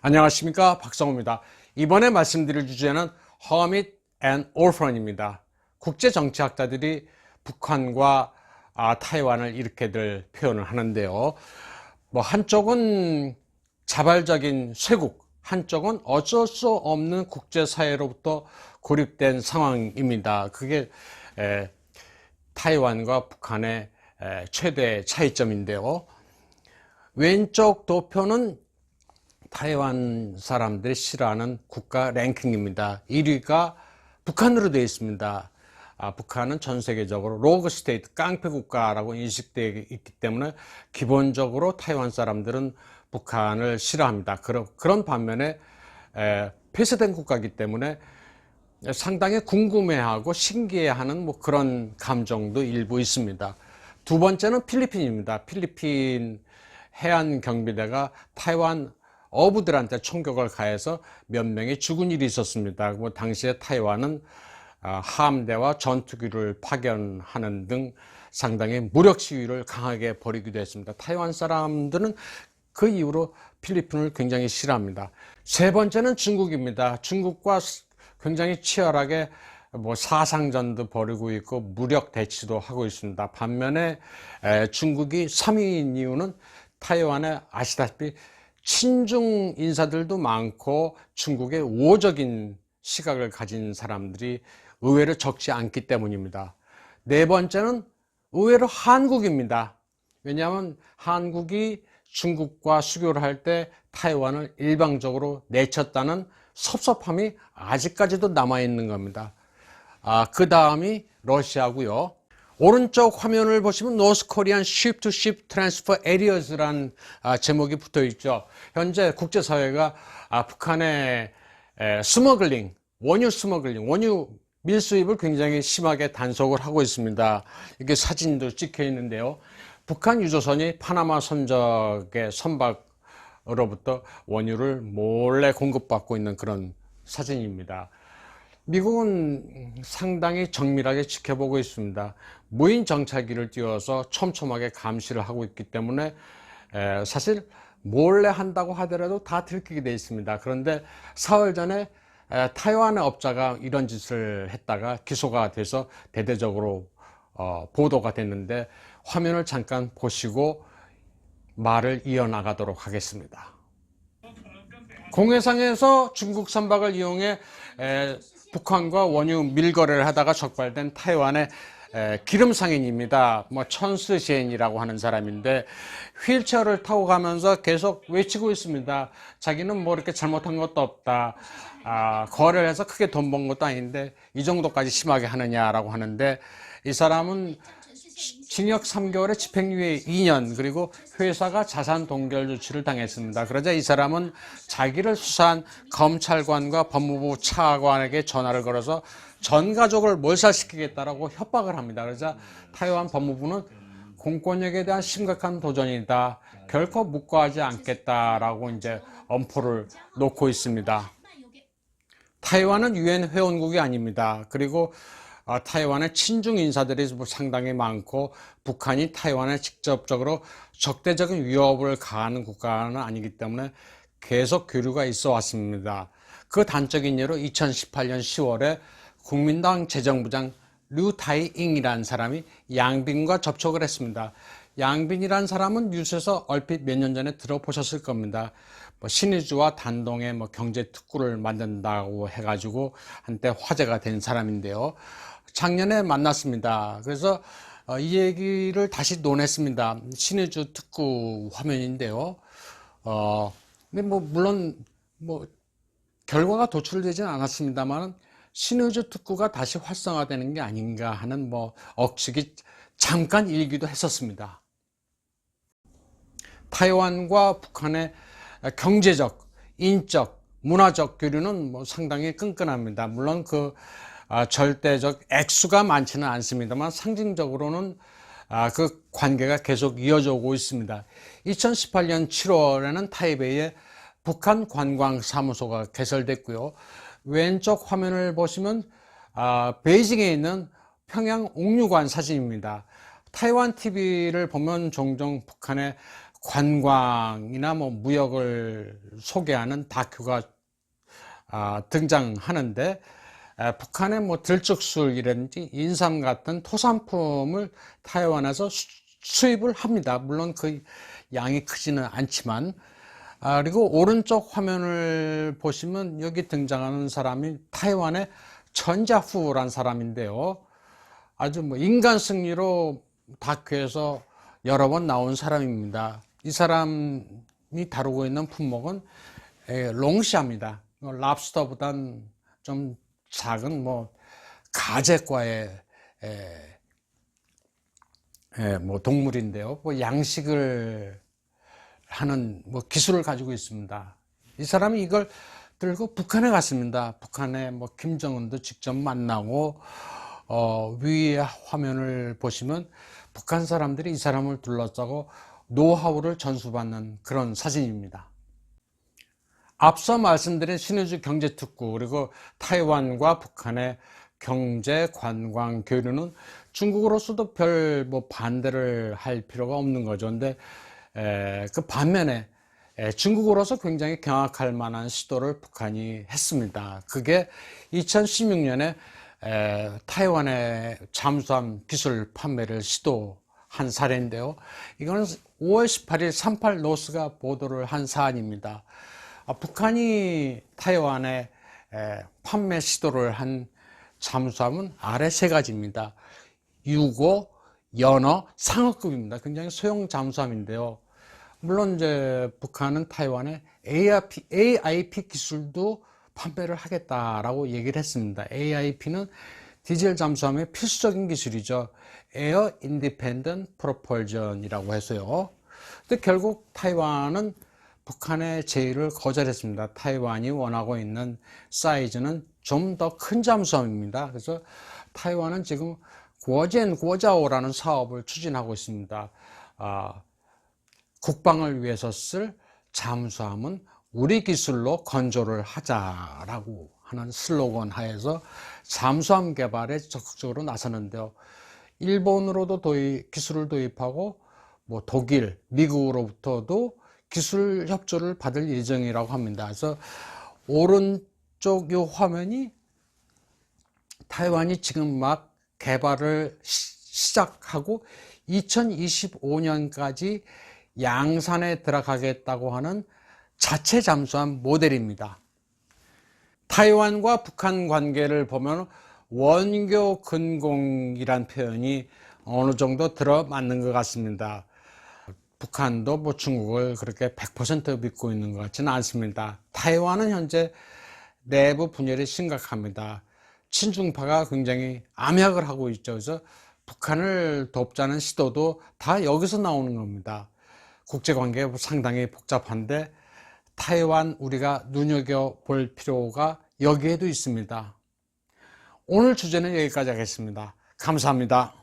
안녕하십니까, 박성호입니다. 이번에 말씀드릴 주제는 Hermit and Orphan입니다. 국제정치학자들이 북한과 타이완을 이렇게들 표현을 하는데요. 한쪽은 자발적인 쇄국, 한쪽은 어쩔 수 없는 국제사회로부터 고립된 상황입니다. 그게 타이완과 북한의 최대 차이점인데요. 왼쪽 도표는 타이완 사람들이 싫어하는 국가 랭킹입니다. 1위가 북한으로 되어 있습니다. 북한은 전 세계적으로 로그 스테이트, 깡패 국가라고 인식되어 있기 때문에 기본적으로 타이완 사람들은 북한을 싫어합니다. 그런 반면에 폐쇄된 국가이기 때문에 상당히 궁금해하고 신기해하는 그런 감정도 일부 있습니다. 두 번째는 필리핀입니다. 필리핀 해안 경비대가 타이완 어부들한테 총격을 가해서 몇 명이 죽은 일이 있었습니다. 당시에 타이완은 함대와 전투기를 파견하는 등 상당히 무력 시위를 강하게 벌이기도 했습니다. 타이완 사람들은 그 이후로 필리핀을 굉장히 싫어합니다. 세 번째는 중국입니다. 중국과 굉장히 치열하게 사상전도 벌이고 있고 무력 대치도 하고 있습니다. 반면에 중국이 3위인 이유는 타이완에 아시다시피 친중 인사들도 많고 중국의 우호적인 시각을 가진 사람들이 의외로 적지 않기 때문입니다. 네 번째는 의외로 한국입니다. 왜냐하면 한국이 중국과 수교를 할 때 타이완을 일방적으로 내쳤다는 섭섭함이 아직까지도 남아있는 겁니다. 그 다음이 러시아고요. 오른쪽 화면을 보시면 North Korean Ship-to-Ship Transfer Areas라는 제목이 붙어 있죠. 현재 국제사회가 북한의 스머글링, 원유 스머글링, 원유 밀수입을 굉장히 심하게 단속을 하고 있습니다. 이게 사진도 찍혀 있는데요. 북한 유조선이 파나마 선적의 선박으로부터 원유를 몰래 공급받고 있는 그런 사진입니다. 미국은 상당히 정밀하게 지켜보고 있습니다. 무인 정찰기를 띄워서 촘촘하게 감시를 하고 있기 때문에 사실 몰래 한다고 하더라도 다 들키게 되어 있습니다. 그런데 사흘 전에 타이완의 업자가 이런 짓을 했다가 기소가 돼서 대대적으로 보도가 됐는데 화면을 잠깐 보시고 말을 이어나가도록 하겠습니다. 공해상에서 중국 선박을 이용해 북한과 원유 밀거래를 하다가 적발된 타이완의 기름 상인입니다. 천스시엔이라고 하는 사람인데 휠체어를 타고 가면서 계속 외치고 있습니다. 자기는 이렇게 잘못한 것도 없다. 거래를 해서 크게 돈 번 것도 아닌데 이 정도까지 심하게 하느냐라고 하는데, 이 사람은 징역 3개월에 집행유예 2년 그리고 회사가 자산 동결 조치를 당했습니다. 그러자 이 사람은 자기를 수사한 검찰관과 법무부 차관에게 전화를 걸어서 전 가족을 몰살시키겠다라고 협박을 합니다. 그러자 타이완 법무부는 공권력에 대한 심각한 도전이다, 결코 묵과하지 않겠다라고 이제 엄포를 놓고 있습니다. 타이완은 유엔 회원국이 아닙니다. 그리고 타이완의 친중 인사들이 상당히 많고 북한이 타이완에 직접적으로 적대적인 위협을 가하는 국가는 아니기 때문에 계속 교류가 있어 왔습니다. 그 단적인 예로 2018년 10월에 국민당 재정부장 류타이잉이라는 사람이 양빈과 접촉을 했습니다. 양빈이라는 사람은 뉴스에서 얼핏 몇 년 전에 들어보셨을 겁니다. 신의주와 단동의 경제 특구를 만든다고 해가지고 한때 화제가 된 사람인데요. 작년에 만났습니다. 그래서 이 얘기를 다시 논했습니다. 신의주 특구 화면인데요. 근데 물론 결과가 도출되지는 않았습니다만 신의주 특구가 다시 활성화되는 게 아닌가 하는 억측이 잠깐 일기도 했었습니다. 타이완과 북한의 경제적, 인적, 문화적 교류는 상당히 끈끈합니다. 물론 절대적 액수가 많지는 않습니다만 상징적으로는 그 관계가 계속 이어져 오고 있습니다. 2018년 7월에는 타이베이에 북한 관광사무소가 개설됐고요. 왼쪽 화면을 보시면 베이징에 있는 평양 옥류관 사진입니다. 타이완 TV를 보면 종종 북한의 관광이나 뭐 무역을 소개하는 다큐가 등장하는데, 북한의 뭐 들쭉술이라든지 인삼 같은 토산품을 타이완에서 수입을 합니다. 물론 그 양이 크지는 않지만. 그리고 오른쪽 화면을 보시면 여기 등장하는 사람이 타이완의 전자후란 사람인데요. 아주 뭐 인간 승리로 다큐에서 여러 번 나온 사람입니다. 이 사람이 다루고 있는 품목은 롱샤입니다. 랍스터보단 좀 작은 뭐 가재과의 뭐 동물인데요. 뭐 양식을 하는 뭐 기술을 가지고 있습니다. 이 사람이 이걸 들고 북한에 갔습니다. 북한에 뭐 김정은도 직접 만나고, 위에 화면을 보시면 북한 사람들이 이 사람을 둘러싸고 노하우를 전수받는 그런 사진입니다. 앞서 말씀드린 신의주 경제특구, 그리고 타이완과 북한의 경제, 관광, 교류는 중국으로서도 별 뭐 반대를 할 필요가 없는 거죠. 근데 그 반면에 중국으로서 굉장히 경악할 만한 시도를 북한이 했습니다. 그게 2016년에 타이완의 잠수함 기술 판매를 시도한 사례인데요. 이거는 5월 18일 38 노스가 보도를 한 사안입니다. 북한이 타이완에 판매 시도를 한 잠수함은 아래 세 가지입니다. 유고, 연어, 상어급입니다. 굉장히 소형 잠수함인데요. 물론 이제 북한은 타이완에 AIP 기술도 판매를 하겠다라고 얘기를 했습니다. AIP는 디젤 잠수함의 필수적인 기술이죠. Air Independent Propulsion이라고 해서요. 근데 결국 타이완은 북한의 제의를 거절했습니다. 타이완이 원하고 있는 사이즈는 좀 더 큰 잠수함입니다. 그래서 타이완은 지금 구어젠구어자오라는 사업을 추진하고 있습니다. 국방을 위해서 쓸 잠수함은 우리 기술로 건조를 하자라고 하는 슬로건 하에서 잠수함 개발에 적극적으로 나서는데요. 일본으로도 기술을 도입하고 뭐 독일, 미국으로부터도 기술 협조를 받을 예정이라고 합니다. 그래서 오른쪽 이 화면이 타이완이 지금 막 개발을 시작하고 2025년까지 양산에 들어가겠다고 하는 자체 잠수함 모델입니다. 타이완과 북한 관계를 보면 원교 근공이란 표현이 어느 정도 들어맞는 것 같습니다. 북한도 뭐 중국을 그렇게 100% 믿고 있는 것 같지는 않습니다. 타이완은 현재 내부 분열이 심각합니다. 친중파가 굉장히 암약을 하고 있죠. 그래서 북한을 돕자는 시도도 다 여기서 나오는 겁니다. 국제관계 상당히 복잡한데 타이완 우리가 눈여겨볼 필요가 여기에도 있습니다. 오늘 주제는 여기까지 하겠습니다. 감사합니다.